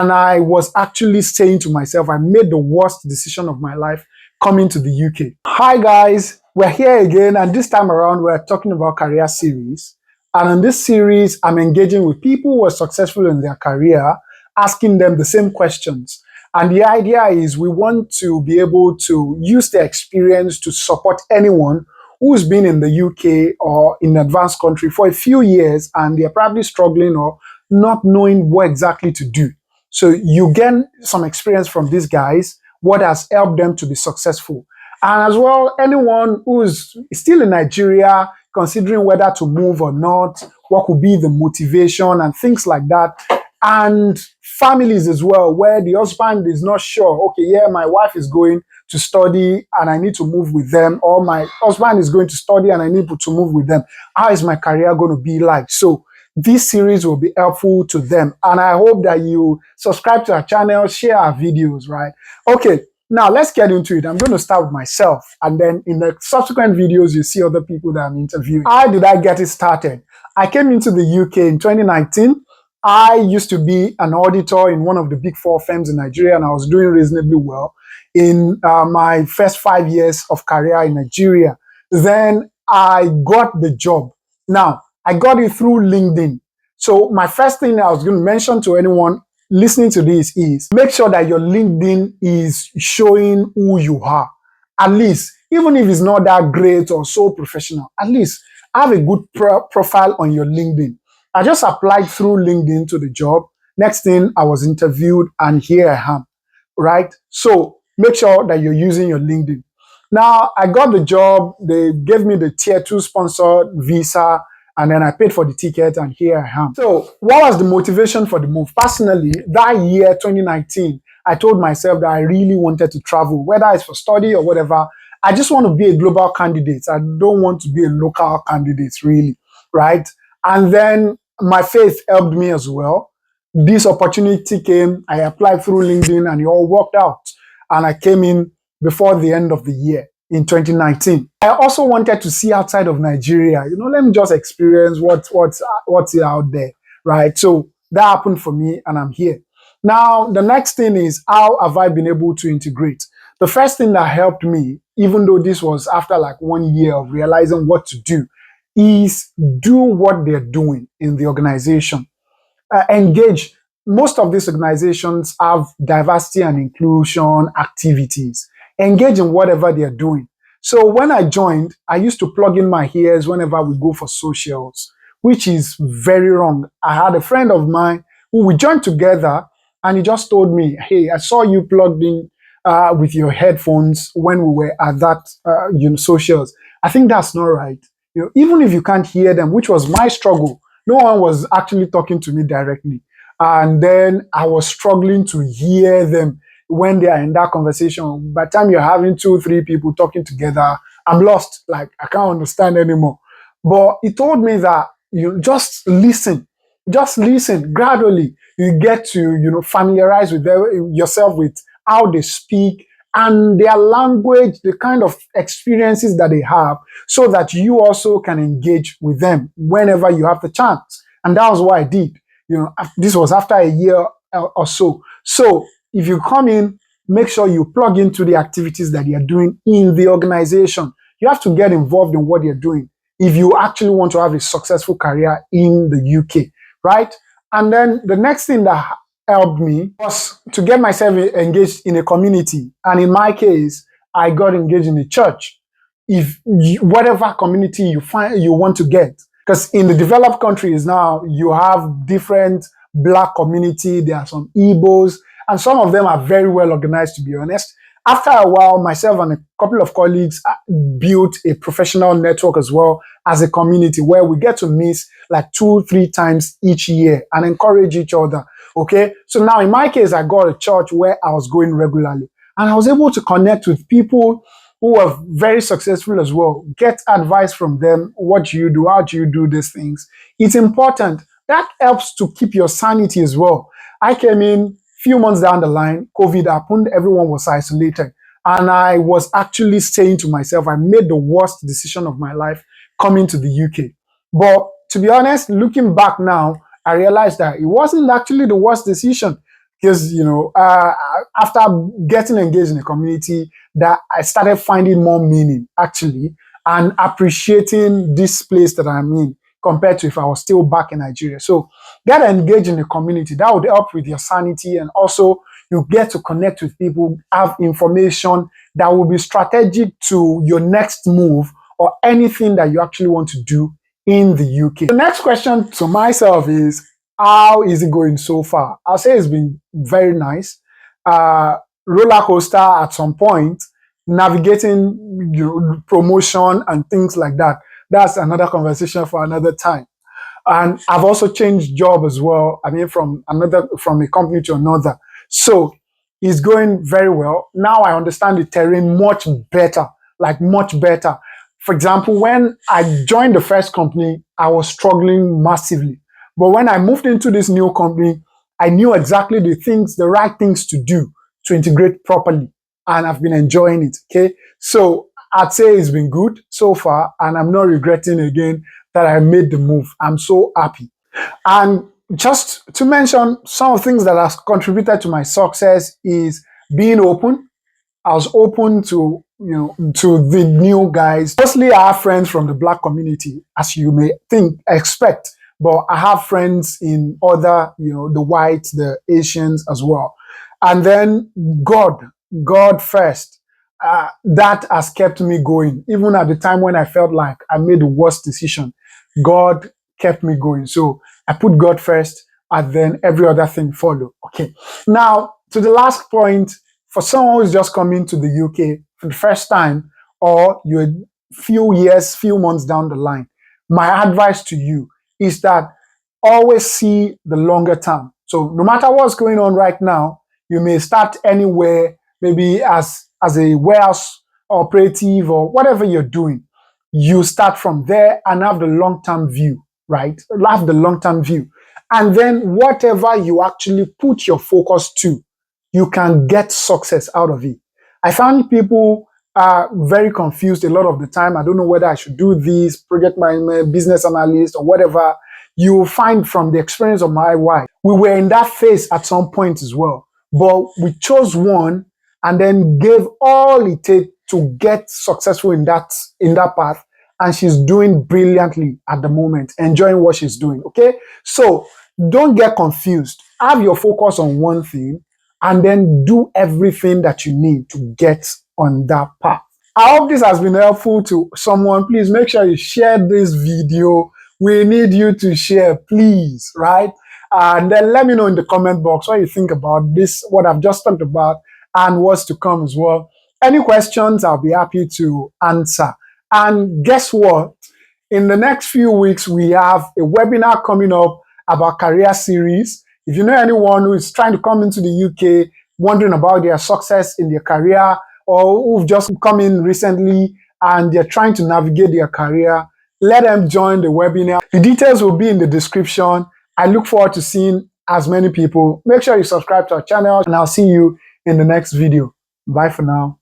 And I was actually saying to myself, I made the worst decision of my life coming to the UK. Hi guys, we're here again, and this time around we're talking about career series. And in this series, I'm engaging with people who are successful in their career, asking them the same questions. And the idea is we want to be able to use their experience to support anyone who's been in the UK or in an advanced country for a few years and they're probably struggling or not knowing what exactly to do. So you gain some experience from these guys, what has helped them to be successful. And as well, anyone who's still in Nigeria, considering whether to move or not, what could be the motivation and things like that. And families as well, where the husband is not sure, okay, yeah, my wife is going to study and I need to move with them, or my husband is going to study and I need to move with them. How is my career going to be like? So this series will be helpful to them. And I hope that you subscribe to our channel, share our videos, right? Okay, now let's get into it. I'm going to start with myself. And then in the subsequent videos, you see other people that I'm interviewing. How did I get it started? I came into the UK in 2019. I used to be an auditor in one of the big 4 firms in Nigeria, and I was doing reasonably well in my first 5 years of career in Nigeria. Then I got the job. Now, I got it through LinkedIn. So my first thing I was going to mention to anyone listening to this is make sure that your LinkedIn is showing who you are. At least, even if it's not that great or so professional, at least have a good profile on your LinkedIn. I just applied through LinkedIn to the job. Next thing, I was interviewed and here I am, right? So make sure that you're using your LinkedIn. Now, I got the job. They gave me the tier 2 sponsored visa, and then I paid for the ticket and here I am. So what was the motivation for the move? Personally, that year, 2019, I told myself that I really wanted to travel, whether it's for study or whatever. I just want to be a global candidate. I don't want to be a local candidate, really, right? And then my faith helped me as well. This opportunity came, I applied through LinkedIn and it all worked out. And I came in before the end of the year in 2019. I also wanted to see outside of Nigeria. Let me just experience what's out there, right? So that happened for me and I'm here. Now, the next thing is, how have I been able to integrate? The first thing that helped me, even though this was after like 1 year of realizing what to do, is do what they're doing in the organization. Engage. Most of these organizations have diversity and inclusion activities. Engage in whatever they're doing. So when I joined, I used to plug in my ears whenever we go for socials, which is very wrong. I had a friend of mine who we joined together and he just told me, hey, I saw you plugged in with your headphones when we were at that socials. I think that's not right. Even if you can't hear them, which was my struggle, no one was actually talking to me directly. And then I was struggling to hear them when they are in that conversation. By the time you're having 2, 3 people talking together, I'm lost. Like, I can't understand anymore. But he told me that you just listen. Just listen. Gradually, you get to, familiarize with yourself with how they speak and their language, the kind of experiences that they have, so that you also can engage with them whenever you have the chance. And that was what I did. This was after a year or so. So if you come in, make sure you plug into the activities that you're doing in the organization. You have to get involved in what you're doing if you actually want to have a successful career in the UK, right? And then the next thing that helped me was to get myself engaged in a community. And in my case, I got engaged in a church. Whatever community you find you want to get, because in the developed countries now, you have different Black community, there are some Igbos, and some of them are very well organized, to be honest. After a while, myself and a couple of colleagues built a professional network as well as a community where we get to meet like 2, 3 times each year and encourage each other. Okay, so now in my case, I got a church where I was going regularly and I was able to connect with people who are very successful as well, get advice from them. What do you do? How do you do these things? It's important. That helps to keep your sanity as well. I came in few months down the line, COVID happened, everyone was isolated. And I was actually saying to myself, I made the worst decision of my life coming to the UK. But to be honest, looking back now, I realized that it wasn't actually the worst decision. because, after getting engaged in the community, that I started finding more meaning actually and appreciating this place that I'm in compared to if I was still back in Nigeria. So get engaged in the community. That would help with your sanity, and also you get to connect with people, have information that will be strategic to your next move or anything that you actually want to do in the UK. The next question to myself is, how is it going so far? I'll say it's been very nice. Roller coaster at some point, navigating promotion and things like that. That's another conversation for another time. And I've also changed job as well. I mean, from a company to another. So it's going very well. Now I understand the terrain much better, like much better. For example, when I joined the first company, I was struggling massively. But when I moved into this new company, I knew exactly the right things to do to integrate properly. And I've been enjoying it. Okay. So I'd say it's been good so far, and I'm not regretting again that I made the move. I'm so happy. And just to mention some of the things that has contributed to my success is being open. I was open to the new guys. Mostly I have friends from the black community, as you may expect, but I have friends in other, the whites, the Asians as well. And then God first. That has kept me going. Even at the time when I felt like I made the worst decision, God kept me going. So I put God first, and then every other thing follow. Okay. Now, to the last point, for someone who's just coming to the UK for the first time, or you're few months down the line, my advice to you is that always see the longer term. So no matter what's going on right now, you may start anywhere, maybe as a warehouse operative or whatever you're doing. You start from there and have the long-term view, right? Have the long-term view. And then whatever you actually put your focus to, you can get success out of it. I found people are very confused a lot of the time. I don't know whether I should do this, project management, business analyst, or whatever. You will find from the experience of my wife, we were in that phase at some point as well. But we chose one and then gave all it takes to get successful in that path. And she's doing brilliantly at the moment, enjoying what she's doing. Okay. So don't get confused. Have your focus on one thing and then do everything that you need to get on that path. I hope this has been helpful to someone. Please make sure you share this video. We need you to share, please, right? And then let me know in the comment box what you think about this, what I've just talked about, and what's to come as well. Any questions, I'll be happy to answer. And guess what? In the next few weeks, we have a webinar coming up about career series. If you know anyone who is trying to come into the UK, wondering about their success in their career, or who've just come in recently and they're trying to navigate their career, let them join the webinar. The details will be in the description. I look forward to seeing as many people. Make sure you subscribe to our channel, and I'll see you in the next video. Bye for now.